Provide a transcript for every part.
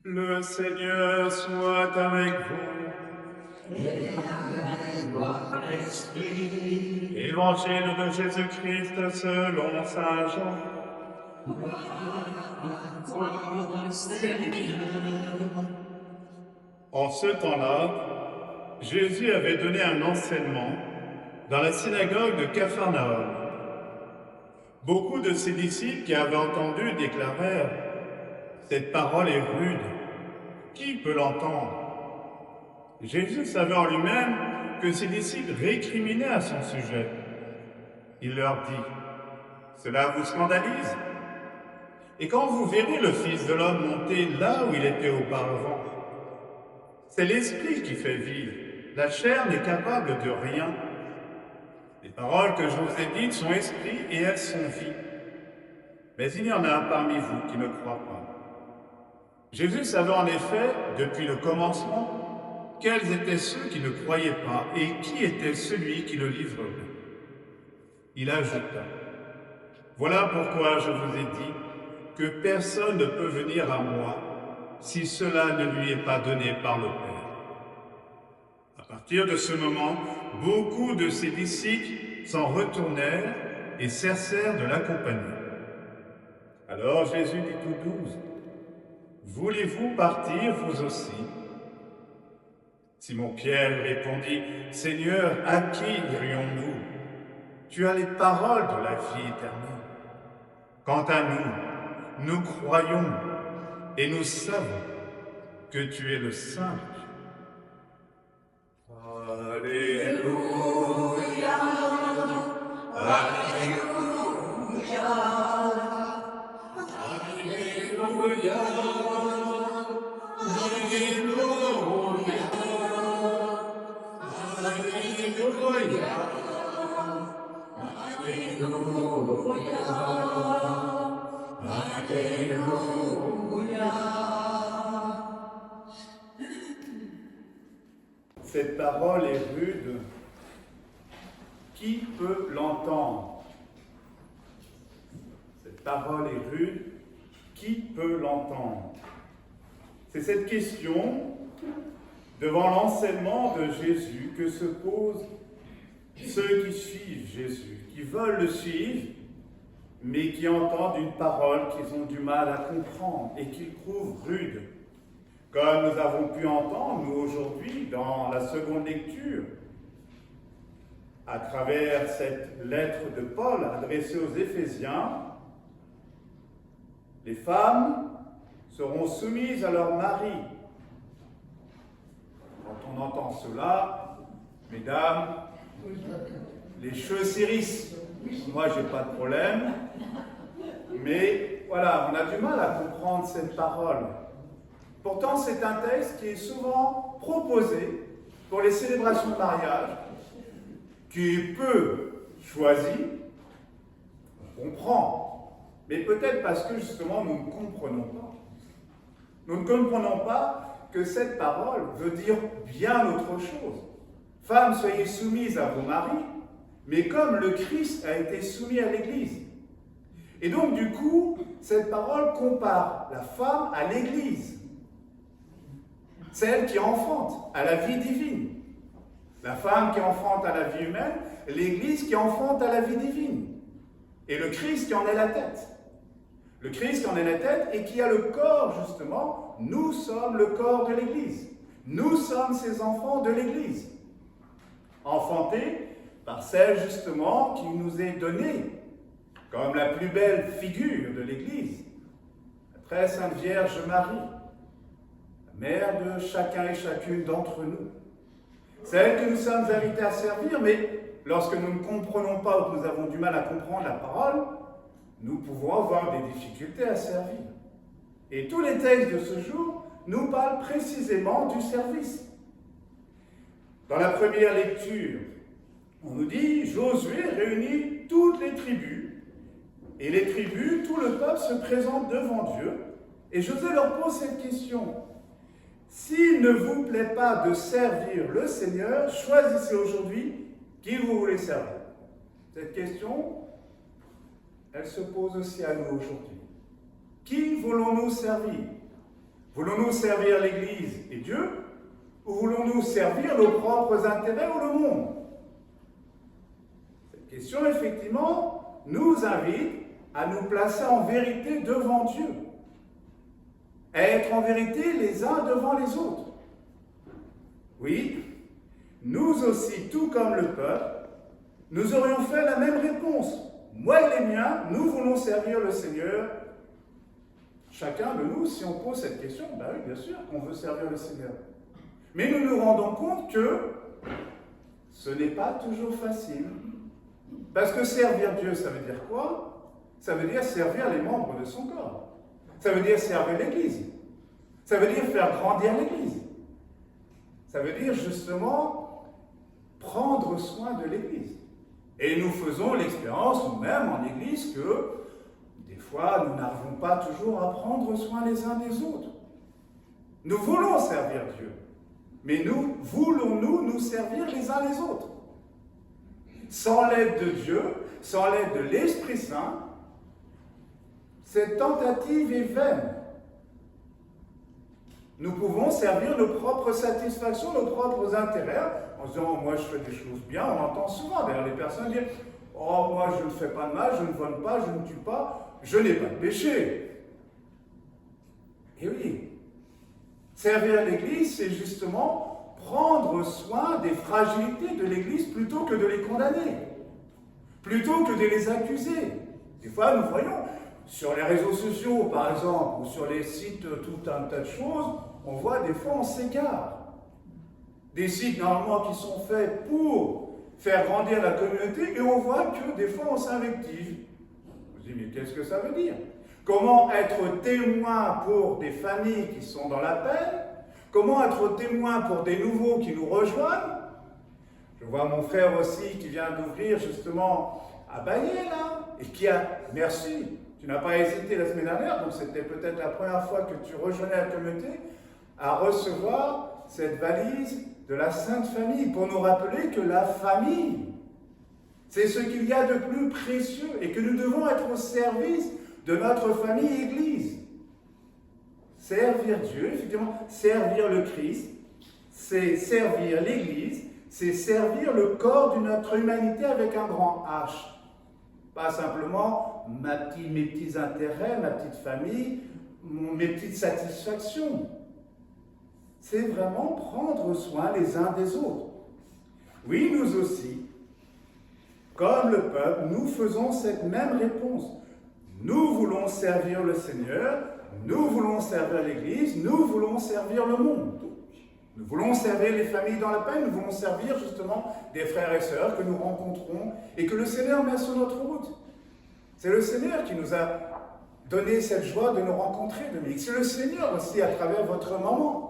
Le Seigneur soit avec vous. Et avec votre esprit. Évangile de Jésus-Christ selon saint Jean. En ce temps-là, Jésus avait donné un enseignement dans la synagogue de Capharnaüm. Beaucoup de ses disciples qui avaient entendu déclarèrent « Cette parole est rude, qui peut l'entendre ?» Jésus savait en lui-même que ses disciples récriminaient à son sujet. Il leur dit « Cela vous scandalise ? Et quand vous verrez le Fils de l'homme monter là où il était auparavant, c'est l'Esprit qui fait vivre, la chair n'est capable de rien. Les paroles que je vous ai dites sont esprit et elles sont vie. Mais il y en a parmi vous qui ne croient pas. » Jésus savait en effet, depuis le commencement, quels étaient ceux qui ne croyaient pas et qui était celui qui le livrerait. Il ajouta, « Voilà pourquoi je vous ai dit que personne ne peut venir à moi si cela ne lui est pas donné par le Père. » À partir de ce moment, beaucoup de ses disciples s'en retournèrent et cessèrent de l'accompagner. Alors Jésus dit aux 12, « Voulez-vous partir vous aussi ?» Simon-Pierre répondit, « Seigneur, à qui irions-nous? Tu as les paroles de la vie éternelle. Quant à nous, nous croyons et nous savons que tu es le Saint. » Alléluia, Alléluia, Alléluia, Cette parole est rude. Qui peut l'entendre? Cette parole est rude. Qui peut l'entendre? C'est cette question, devant l'enseignement de Jésus, que se posent ceux qui suivent Jésus, qui veulent le suivre, mais qui entendent une parole qu'ils ont du mal à comprendre et qu'ils trouvent rude. Comme nous avons pu entendre, nous, aujourd'hui, dans la seconde lecture, à travers cette lettre de Paul adressée aux Éphésiens, les femmes seront soumises à leur mari. Quand on entend cela, mesdames, les cheveux s'hérissent. Moi, j'ai pas de problème, mais voilà, on a du mal à comprendre cette parole. Pourtant, c'est un texte qui est souvent proposé pour les célébrations de mariage, qui est peu choisi, on comprend, mais peut-être parce que justement nous ne comprenons pas. Nous ne comprenons pas que cette parole veut dire bien autre chose. Femmes, soyez soumises à vos maris, mais comme le Christ a été soumis à l'Église. Et donc, du coup, cette parole compare la femme à l'Église, celle qui enfante à la vie divine. La femme qui enfante à la vie humaine, l'Église qui enfante à la vie divine. Et le Christ qui en est la tête. Le Christ qui en est la tête et qui a le corps, justement, nous sommes le corps de l'Église. Nous sommes ces enfants de l'Église. Enfantés par celle, justement, qui nous est donnée comme la plus belle figure de l'Église, la très sainte Vierge Marie, la mère de chacun et chacune d'entre nous. Celle que nous sommes invités à servir, mais lorsque nous ne comprenons pas ou que nous avons du mal à comprendre la parole, nous pouvons avoir des difficultés à servir. Et tous les textes de ce jour nous parlent précisément du service. Dans la première lecture, on nous dit « Josué réunit toutes les tribus, et les tribus, tout le peuple se présente devant Dieu, et Josué leur pose cette question. S'il ne vous plaît pas de servir le Seigneur, choisissez aujourd'hui qui vous voulez servir. » Cette question, elle se pose aussi à nous aujourd'hui. Qui voulons-nous servir? Voulons-nous servir l'Église et Dieu, ou voulons-nous servir nos propres intérêts ou le monde? Cette question, effectivement, nous invite à nous placer en vérité devant Dieu, à être en vérité les uns devant les autres. Oui, nous aussi, tout comme le peuple, nous aurions fait la même réponse. Moi et les miens, nous voulons servir le Seigneur. Chacun de nous, si on pose cette question, ben oui, bien sûr qu'on veut servir le Seigneur. Mais nous nous rendons compte que ce n'est pas toujours facile. Parce que servir Dieu, ça veut dire quoi? Ça veut dire servir les membres de son corps. Ça veut dire servir l'Église. Ça veut dire faire grandir l'Église. Ça veut dire justement prendre soin de l'Église. Et nous faisons l'expérience nous-mêmes en Église que des fois nous n'arrivons pas toujours à prendre soin les uns des autres. Nous voulons servir Dieu, mais voulons-nous nous servir les uns les autres? Sans l'aide de Dieu, sans l'aide de l'Esprit Saint, cette tentative est vaine. Nous pouvons servir nos propres satisfactions, nos propres intérêts, en se disant, moi je fais des choses bien. On entend souvent d'ailleurs les personnes dire, oh moi je ne fais pas de mal, je ne vole pas, je ne tue pas, je n'ai pas de péché. Et oui, servir l'Église, c'est justement prendre soin des fragilités de l'Église plutôt que de les condamner, plutôt que de les accuser. Des fois nous voyons, sur les réseaux sociaux par exemple, ou sur les sites, tout un tas de choses, on voit des fois on s'égare. Des sites normalement qui sont faits pour faire grandir la communauté, et on voit que des fois on s'invective. Vous dites, mais qu'est-ce que ça veut dire? Comment être témoin pour des familles qui sont dans la peine? Comment être témoin pour des nouveaux qui nous rejoignent? Je vois mon frère aussi qui vient d'ouvrir justement à Bagnères, là, et qui a, merci, tu n'as pas hésité la semaine dernière, donc c'était peut-être la première fois que tu rejoignais la communauté, à recevoir cette valise de la Sainte Famille, pour nous rappeler que la famille, c'est ce qu'il y a de plus précieux, et que nous devons être au service de notre famille Église. Servir Dieu, effectivement, servir le Christ, c'est servir l'Église, c'est servir le corps de notre humanité avec un grand H. Pas simplement mes petits intérêts, ma petite famille, mes petites satisfactions. C'est vraiment prendre soin les uns des autres. Oui, nous aussi, comme le peuple, nous faisons cette même réponse. Nous voulons servir le Seigneur, nous voulons servir l'Église, nous voulons servir le monde. Nous voulons servir les familles dans la peine, nous voulons servir justement des frères et sœurs que nous rencontrons et que le Seigneur met sur notre route. C'est le Seigneur qui nous a donné cette joie de nous rencontrer, Dominique. C'est le Seigneur aussi à travers votre maman.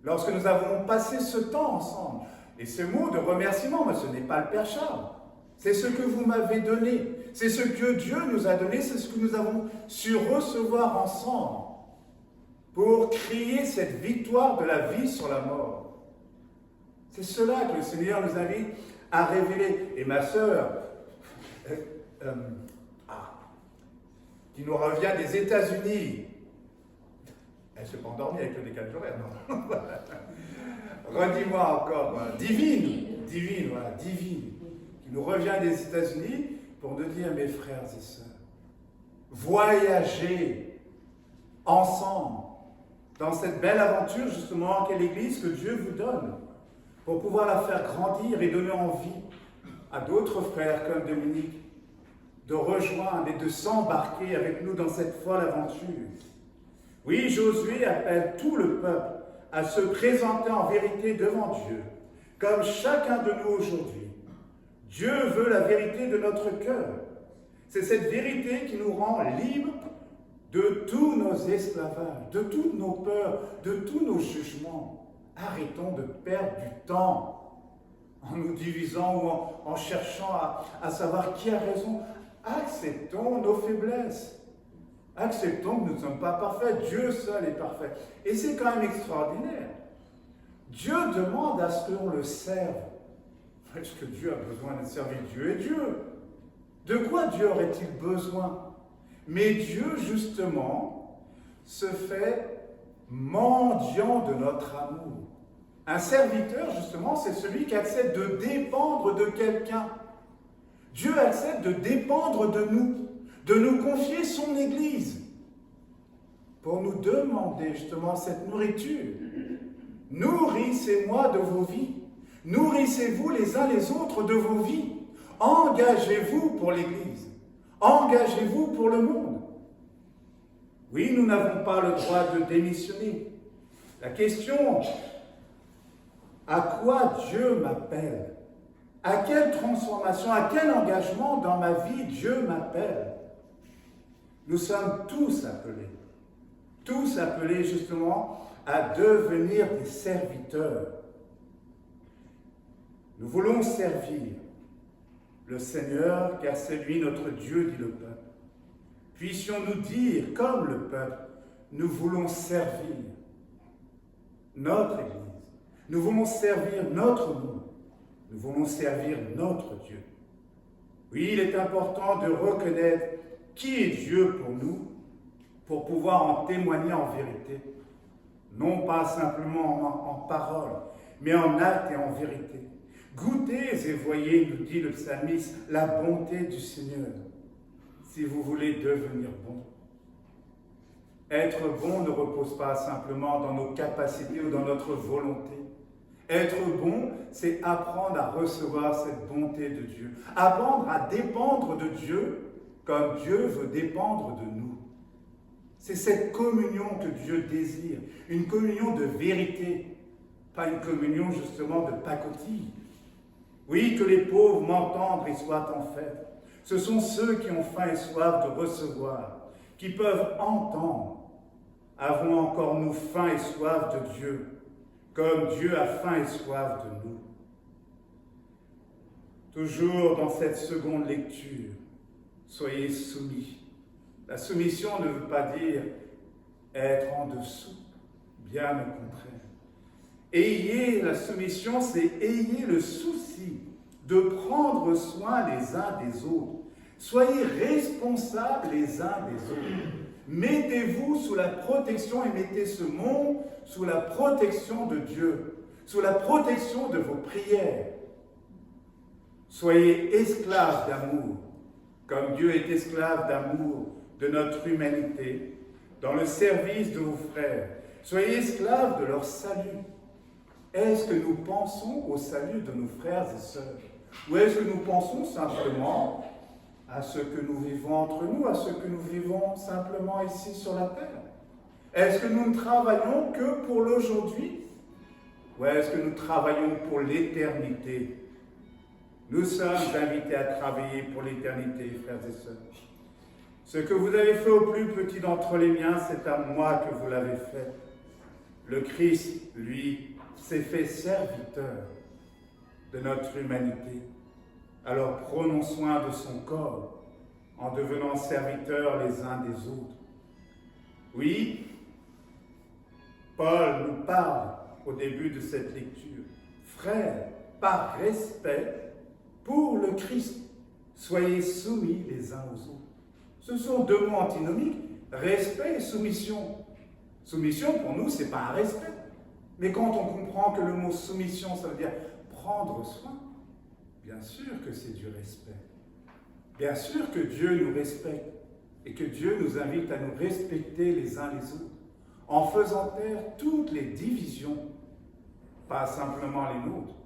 Lorsque nous avons passé ce temps ensemble, et ce mot de remerciement, mais ce n'est pas le Père Charles, c'est ce que vous m'avez donné, c'est ce que Dieu nous a donné, c'est ce que nous avons su recevoir ensemble pour crier cette victoire de la vie sur la mort. C'est cela que le Seigneur nous invite à révéler. Et ma sœur, qui nous revient des États-Unis, elle ne s'est pas endormie avec le décalage horaire, non. Redis-moi encore, voilà. Divine, voilà, divine, qui nous revient des États-Unis pour nous dire, mes frères et sœurs, voyagez ensemble dans cette belle aventure, justement, qu'est l'Église que Dieu vous donne, pour pouvoir la faire grandir et donner envie à d'autres frères comme Dominique de rejoindre et de s'embarquer avec nous dans cette folle aventure. Oui, Josué appelle tout le peuple à se présenter en vérité devant Dieu, comme chacun de nous aujourd'hui. Dieu veut la vérité de notre cœur. C'est cette vérité qui nous rend libres de tous nos esclavages, de toutes nos peurs, de tous nos jugements. Arrêtons de perdre du temps en nous divisant ou en cherchant à savoir qui a raison. Acceptons nos faiblesses. Acceptons que nous ne sommes pas parfaits. Dieu seul est parfait. Et c'est quand même extraordinaire. Dieu demande à ce qu'on le serve. Est-ce que Dieu a besoin de servir? Dieu est Dieu. De quoi Dieu aurait-il besoin? Mais Dieu, justement, se fait mendiant de notre amour. Un serviteur, justement, c'est celui qui accepte de dépendre de quelqu'un. Dieu accepte de dépendre de nous confier son Église, pour nous demander justement cette nourriture. Nourrissez-moi de vos vies. Nourrissez-vous les uns les autres de vos vies. Engagez-vous pour l'Église. Engagez-vous pour le monde. Oui, nous n'avons pas le droit de démissionner. La question, à quoi Dieu m'appelle? À quelle transformation, à quel engagement dans ma vie Dieu m'appelle? Nous sommes tous appelés justement à devenir des serviteurs. Nous voulons servir le Seigneur, car c'est lui notre Dieu, dit le peuple. Puissions-nous dire, comme le peuple, nous voulons servir notre Église, nous voulons servir notre monde, nous voulons servir notre Dieu. Oui, il est important de reconnaître qui est Dieu pour nous, pour pouvoir en témoigner en vérité, non pas simplement en parole, mais en acte et en vérité. Goûtez et voyez, nous dit le psalmiste, la bonté du Seigneur, si vous voulez devenir bon. Être bon ne repose pas simplement dans nos capacités ou dans notre volonté. Être bon, c'est apprendre à recevoir cette bonté de Dieu, apprendre à dépendre de Dieu comme Dieu veut dépendre de nous. C'est cette communion que Dieu désire, une communion de vérité, pas une communion justement de pacotille. Oui, que les pauvres m'entendent et soient en fête. Ce sont ceux qui ont faim et soif de recevoir, qui peuvent entendre. Avons encore nous faim et soif de Dieu, comme Dieu a faim et soif de nous. Toujours dans cette seconde lecture, soyez soumis. La soumission ne veut pas dire être en dessous, bien au contraire. Ayez la soumission, c'est ayez le souci de prendre soin les uns des autres. Soyez responsables les uns des autres. Mettez-vous sous la protection et mettez ce monde sous la protection de Dieu, sous la protection de vos prières. Soyez esclaves d'amour, comme Dieu est esclave d'amour de notre humanité, dans le service de vos frères. Soyez esclaves de leur salut. Est-ce que nous pensons au salut de nos frères et sœurs? Ou est-ce que nous pensons simplement à ce que nous vivons entre nous, à ce que nous vivons simplement ici sur la terre? Est-ce que nous ne travaillons que pour l'aujourd'hui? Ou est-ce que nous travaillons pour l'éternité? Nous sommes invités à travailler pour l'éternité, frères et sœurs. Ce que vous avez fait au plus petit d'entre les miens, c'est à moi que vous l'avez fait. Le Christ, lui, s'est fait serviteur de notre humanité. Alors prenons soin de son corps en devenant serviteurs les uns des autres. Oui, Paul nous parle au début de cette lecture. Frères, par respect pour le Christ, soyez soumis les uns aux autres. Ce sont deux mots antinomiques, respect et soumission. Soumission, pour nous, ce n'est pas un respect. Mais quand on comprend que le mot soumission, ça veut dire prendre soin, bien sûr que c'est du respect. Bien sûr que Dieu nous respecte et que Dieu nous invite à nous respecter les uns les autres en faisant taire toutes les divisions, pas simplement les nôtres,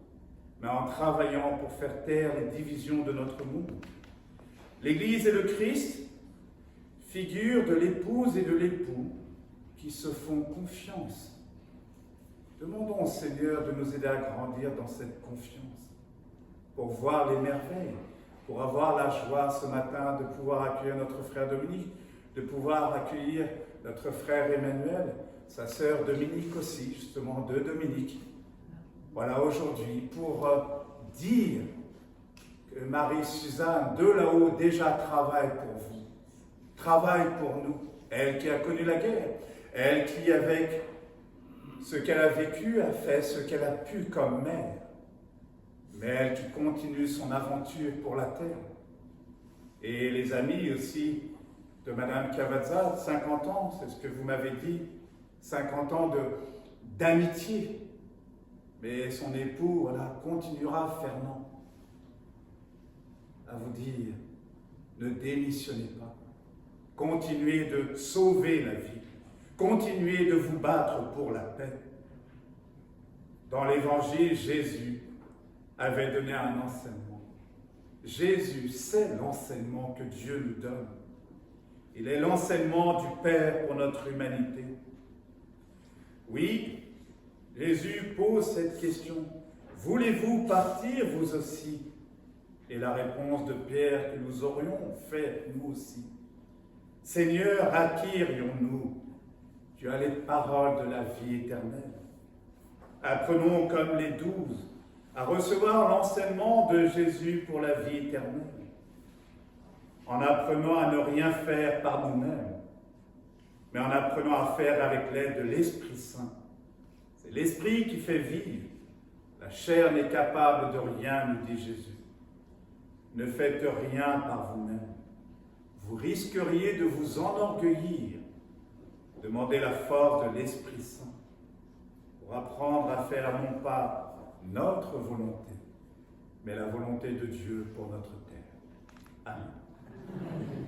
mais en travaillant pour faire taire les divisions de notre monde. L'Église et le Christ figurent de l'épouse et de l'époux qui se font confiance. Demandons au Seigneur de nous aider à grandir dans cette confiance, pour voir les merveilles, pour avoir la joie ce matin de pouvoir accueillir notre frère Dominique, de pouvoir accueillir notre frère Emmanuel, sa sœur Dominique aussi, justement de Dominique. Voilà aujourd'hui pour dire que Marie-Suzanne de là-haut déjà travaille pour vous, travaille pour nous, elle qui a connu la guerre, elle qui avec ce qu'elle a vécu a fait ce qu'elle a pu comme mère, mais elle qui continue son aventure pour la terre. Et les amis aussi de Madame Cavazza, 50 ans, c'est ce que vous m'avez dit, 50 ans d'amitié. Mais son époux, voilà, continuera fermement à vous dire, ne démissionnez pas. Continuez de sauver la vie. Continuez de vous battre pour la paix. Dans l'Évangile, Jésus avait donné un enseignement. Jésus, c'est l'enseignement que Dieu nous donne. Il est l'enseignement du Père pour notre humanité. Oui, Jésus pose cette question. Voulez-vous partir, vous aussi? Et la réponse de Pierre que nous aurions fait, nous aussi. Seigneur, à qui irions-nous? Tu as les paroles de la vie éternelle. Apprenons comme les 12 à recevoir l'enseignement de Jésus pour la vie éternelle, en apprenant à ne rien faire par nous-mêmes, mais en apprenant à faire avec l'aide de l'Esprit Saint. C'est l'Esprit qui fait vivre. La chair n'est capable de rien, nous dit Jésus. Ne faites rien par vous-même. Vous risqueriez de vous enorgueillir. Demandez la force de l'Esprit Saint pour apprendre à faire non pas notre volonté, mais la volonté de Dieu pour notre terre. Amen.